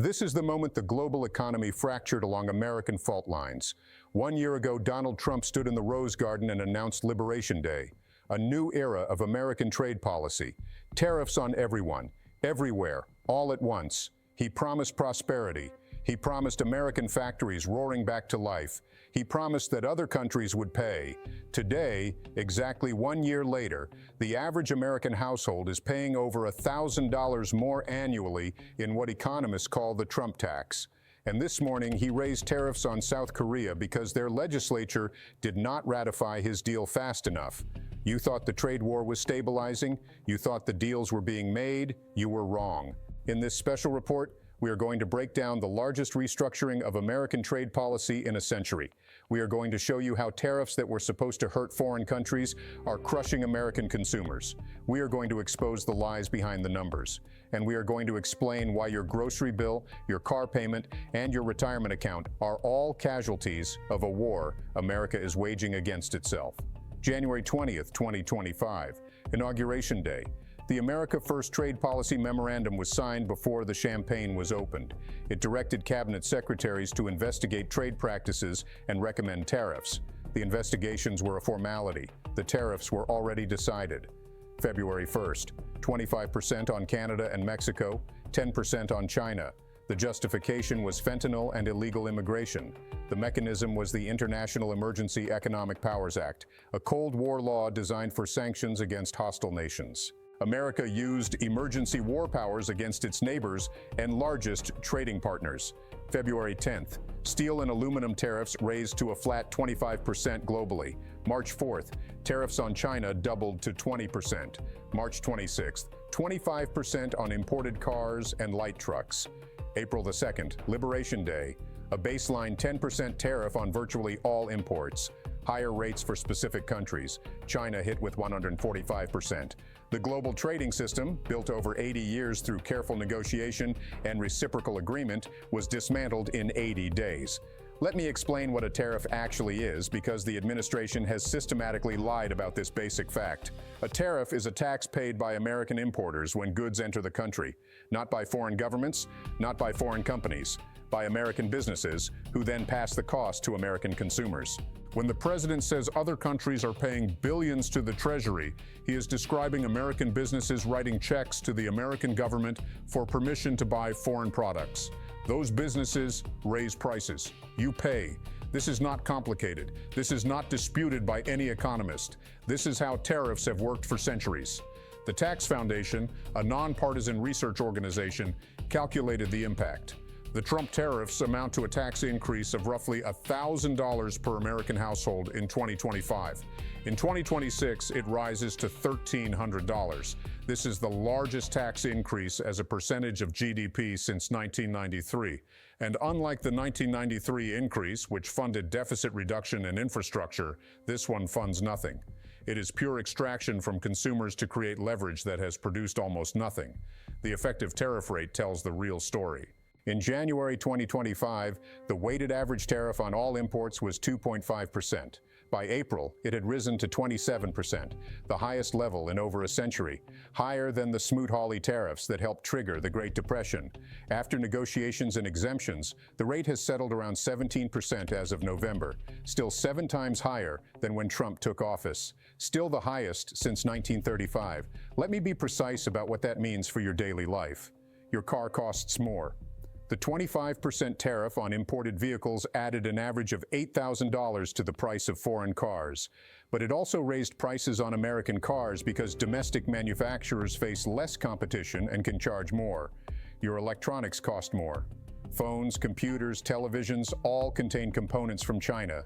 This is the moment the global economy fractured along American fault lines. 1 year ago, Donald Trump stood in the Rose Garden and announced Liberation Day, a new era of American trade policy. Tariffs on everyone, everywhere, all at once. He promised prosperity. He promised American factories roaring back to life. He promised that other countries would pay. Today, exactly 1 year later, the average American household is paying over $1,000 more annually in what economists call the Trump tax. And this morning, he raised tariffs on South Korea because their legislature did not ratify his deal fast enough. You thought the trade war was stabilizing? You thought the deals were being made? You were wrong. In this special report, we are going to break down the largest restructuring of American trade policy in a century. We are going to show you how tariffs that were supposed to hurt foreign countries are crushing American consumers. We are going to expose the lies behind the numbers. And we are going to explain why your grocery bill, your car payment, and your retirement account are all casualties of a war America is waging against itself. January 20th, 2025, Inauguration Day. The America First Trade Policy Memorandum was signed before the champagne was opened. It directed cabinet secretaries to investigate trade practices and recommend tariffs. The investigations were a formality. The tariffs were already decided. February 1st, 25% on Canada and Mexico, 10% on China. The justification was fentanyl and illegal immigration. The mechanism was the International Emergency Economic Powers Act, a Cold War law designed for sanctions against hostile nations. America used emergency war powers against its neighbors and largest trading partners. February 10th, steel and aluminum tariffs raised to a flat 25% globally. March 4th, tariffs on China doubled to 20%. March 26th, 25% on imported cars and light trucks. April the 2nd, Liberation Day, a baseline 10% tariff on virtually all imports. Higher rates for specific countries. China hit with 145%. The global trading system, built over 80 years through careful negotiation and reciprocal agreement, was dismantled in 80 days. Let me explain what a tariff actually is, because the administration has systematically lied about this basic fact. A tariff is a tax paid by American importers when goods enter the country, not by foreign governments, not by foreign companies, by American businesses, who then pass the cost to American consumers. When the president says other countries are paying billions to the Treasury, he is describing American businesses writing checks to the American government for permission to buy foreign products. Those businesses raise prices. You pay. This is not complicated. This is not disputed by any economist. This is how tariffs have worked for centuries. The Tax Foundation, a nonpartisan research organization, calculated the impact. The Trump tariffs amount to a tax increase of roughly $1,000 per American household in 2025. In 2026, it rises to $1,300. This is the largest tax increase as a percentage of GDP since 1993. And unlike the 1993 increase, which funded deficit reduction and infrastructure, this one funds nothing. It is pure extraction from consumers to create leverage that has produced almost nothing. The effective tariff rate tells the real story. In January 2025, the weighted average tariff on all imports was 2.5%. By April, it had risen to 27%, the highest level in over a century, higher than the Smoot-Hawley tariffs that helped trigger the Great Depression. After negotiations and exemptions, the rate has settled around 17% as of November, still 7 times higher than when Trump took office, still the highest since 1935. Let me be precise about what that means for your daily life. Your car costs more. The 25% tariff on imported vehicles added an average of $8,000 to the price of foreign cars. But it also raised prices on American cars because domestic manufacturers face less competition and can charge more. Your electronics cost more. Phones, computers, televisions all contain components from China.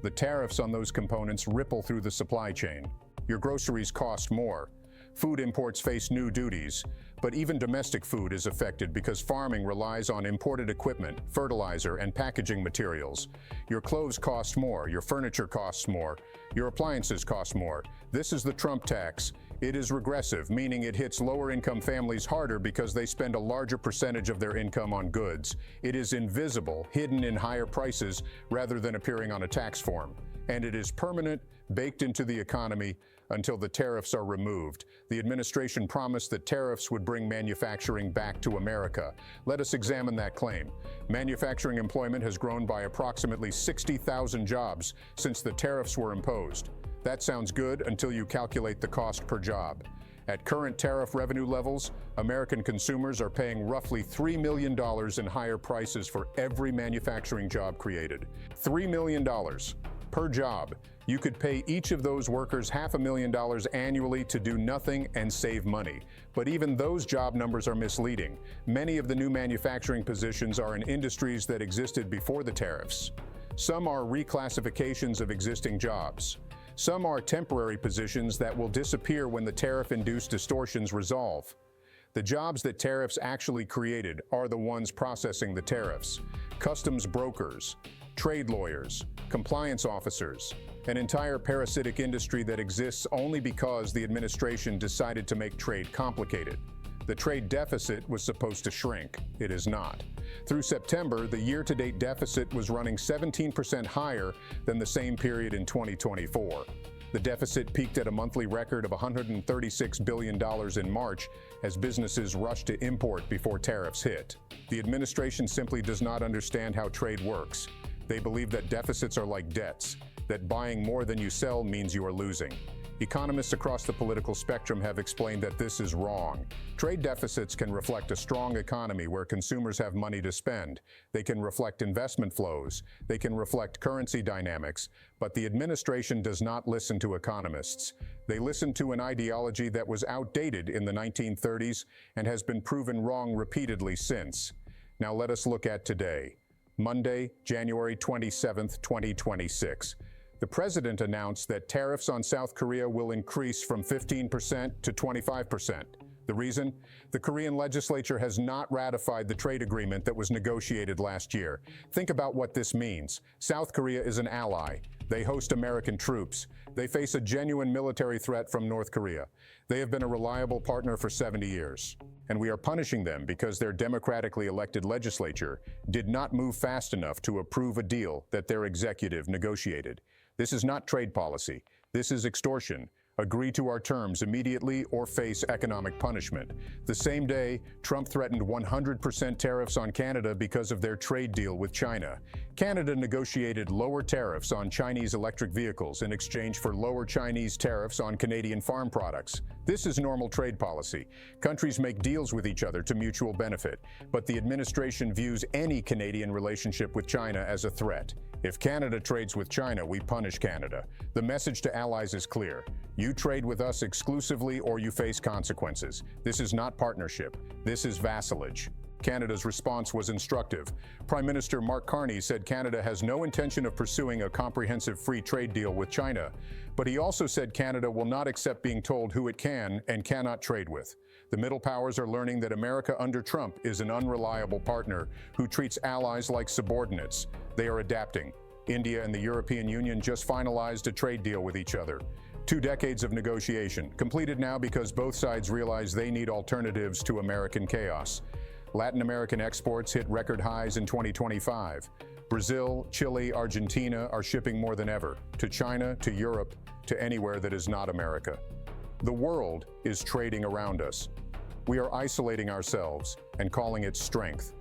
The tariffs on those components ripple through the supply chain. Your groceries cost more. Food imports face new duties. But even domestic food is affected because farming relies on imported equipment, fertilizer, and packaging materials. Your clothes cost more, your furniture costs more, your appliances cost more. This is the Trump tax. It is regressive, meaning it hits lower-income families harder because they spend a larger percentage of their income on goods. It is invisible, hidden in higher prices rather than appearing on a tax form. And it is permanent, baked into the economy, until the tariffs are removed. The administration promised that tariffs would bring manufacturing back to America. Let us examine that claim. Manufacturing employment has grown by approximately 60,000 jobs since the tariffs were imposed. That sounds good until you calculate the cost per job. At current tariff revenue levels, American consumers are paying roughly $3 million in higher prices for every manufacturing job created. $3 million per job. You could pay each of those workers $500,000 annually to do nothing and save money. But even those job numbers are misleading. Many of the new manufacturing positions are in industries that existed before the tariffs. Some are reclassifications of existing jobs. Some are temporary positions that will disappear when the tariff-induced distortions resolve. The jobs that tariffs actually created are the ones processing the tariffs: customs brokers, trade lawyers, compliance officers, an entire parasitic industry that exists only because the administration decided to make trade complicated. The trade deficit was supposed to shrink. It is not. Through September, the year-to-date deficit was running 17% higher than the same period in 2024. The deficit peaked at a monthly record of $136 billion in March as businesses rushed to import before tariffs hit. The administration simply does not understand how trade works. They believe that deficits are like debts, that buying more than you sell means you are losing. Economists across the political spectrum have explained that this is wrong. Trade deficits can reflect a strong economy where consumers have money to spend. They can reflect investment flows. They can reflect currency dynamics. But the administration does not listen to economists. They listen to an ideology that was outdated in the 1930s and has been proven wrong repeatedly since. Now let us look at today, Monday, January 27, 2026. The president announced that tariffs on South Korea will increase from 15% to 25%. The reason? The Korean legislature has not ratified the trade agreement that was negotiated last year. Think about what this means. South Korea is an ally. They host American troops. They face a genuine military threat from North Korea. They have been a reliable partner for 70 years. And we are punishing them because their democratically elected legislature did not move fast enough to approve a deal that their executive negotiated. This is not trade policy. This is extortion. Agree to our terms immediately or face economic punishment. The same day, Trump threatened 100% tariffs on Canada because of their trade deal with China. Canada negotiated lower tariffs on Chinese electric vehicles in exchange for lower Chinese tariffs on Canadian farm products. This is normal trade policy. Countries make deals with each other to mutual benefit, but the administration views any Canadian relationship with China as a threat. If Canada trades with China, we punish Canada. The message to allies is clear. You trade with us exclusively or you face consequences. This is not partnership. This is vassalage. Canada's response was instructive. Prime Minister Mark Carney said Canada has no intention of pursuing a comprehensive free trade deal with China, but he also said Canada will not accept being told who it can and cannot trade with. The middle powers are learning that America under Trump is an unreliable partner who treats allies like subordinates. They are adapting. India and the European Union just finalized a trade deal with each other. 2 decades of negotiation, completed now because both sides realize they need alternatives to American chaos. Latin American exports hit record highs in 2025. Brazil, Chile, Argentina are shipping more than ever, to China, to Europe, to anywhere that is not America. The world is trading around us. We are isolating ourselves and calling it strength.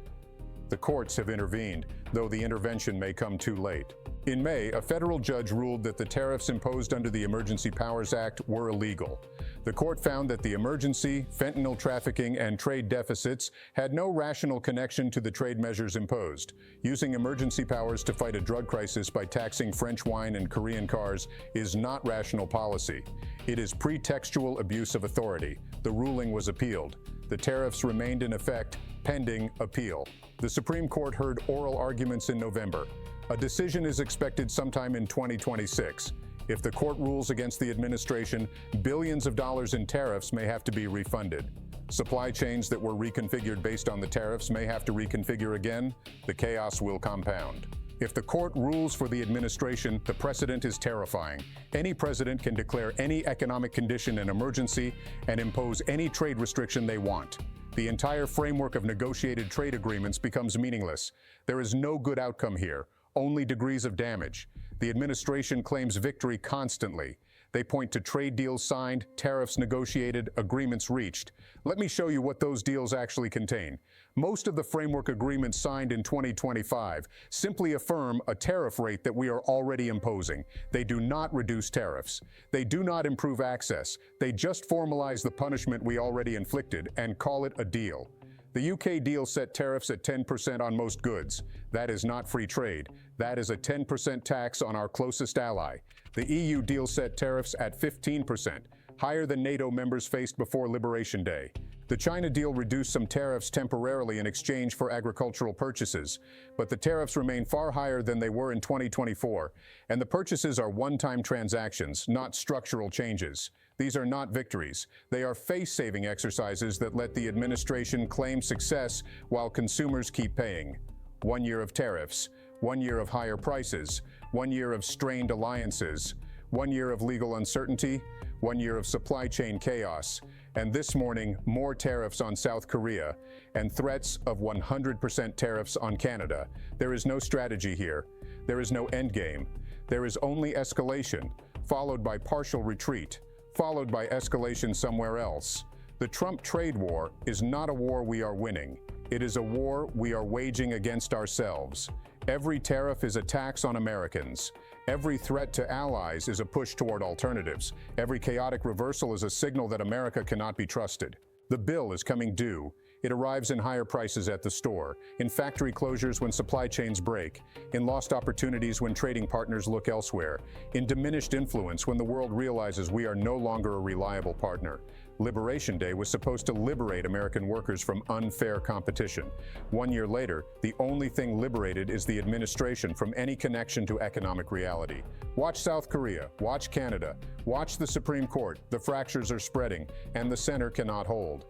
The courts have intervened, though the intervention may come too late. In May, a federal judge ruled that the tariffs imposed under the Emergency Powers Act were illegal. The court found that the emergency, fentanyl trafficking, and trade deficits had no rational connection to the trade measures imposed. Using emergency powers to fight a drug crisis by taxing French wine and Korean cars is not rational policy. It is pretextual abuse of authority. The ruling was appealed. The tariffs remained in effect, pending appeal. The Supreme Court heard oral arguments in November. A decision is expected sometime in 2026. If the court rules against the administration, billions of dollars in tariffs may have to be refunded. Supply chains that were reconfigured based on the tariffs may have to reconfigure again. The chaos will compound. If the court rules for the administration, the precedent is terrifying. Any president can declare any economic condition an emergency and impose any trade restriction they want. The entire framework of negotiated trade agreements becomes meaningless. There is no good outcome here, only degrees of damage. The administration claims victory constantly. They point to trade deals signed, tariffs negotiated, agreements reached. Let me show you what those deals actually contain. Most of the framework agreements signed in 2025 simply affirm a tariff rate that we are already imposing. They do not reduce tariffs. They do not improve access. They just formalize the punishment we already inflicted and call it a deal. The UK deal set tariffs at 10% on most goods. That is not free trade. That is a 10% tax on our closest ally. The EU deal set tariffs at 15%, higher than NATO members faced before Liberation Day. The China deal reduced some tariffs temporarily in exchange for agricultural purchases, but the tariffs remain far higher than they were in 2024, and the purchases are one-time transactions, not structural changes. These are not victories. They are face-saving exercises that let the administration claim success while consumers keep paying. 1 year of tariffs, 1 year of higher prices, 1 year of strained alliances, 1 year of legal uncertainty, 1 year of supply chain chaos, and this morning, more tariffs on South Korea and threats of 100% tariffs on Canada. There is no strategy here. There is no endgame. There is only escalation, followed by partial retreat, followed by escalation somewhere else. The Trump trade war is not a war we are winning. It is a war we are waging against ourselves. Every tariff is a tax on Americans. Every threat to allies is a push toward alternatives. Every chaotic reversal is a signal that America cannot be trusted. The bill is coming due. It arrives in higher prices at the store, in factory closures when supply chains break, in lost opportunities when trading partners look elsewhere, in diminished influence when the world realizes we are no longer a reliable partner. Liberation Day was supposed to liberate American workers from unfair competition. 1 year later, the only thing liberated is the administration from any connection to economic reality. Watch South Korea, watch Canada, watch the Supreme Court. The fractures are spreading, and the center cannot hold.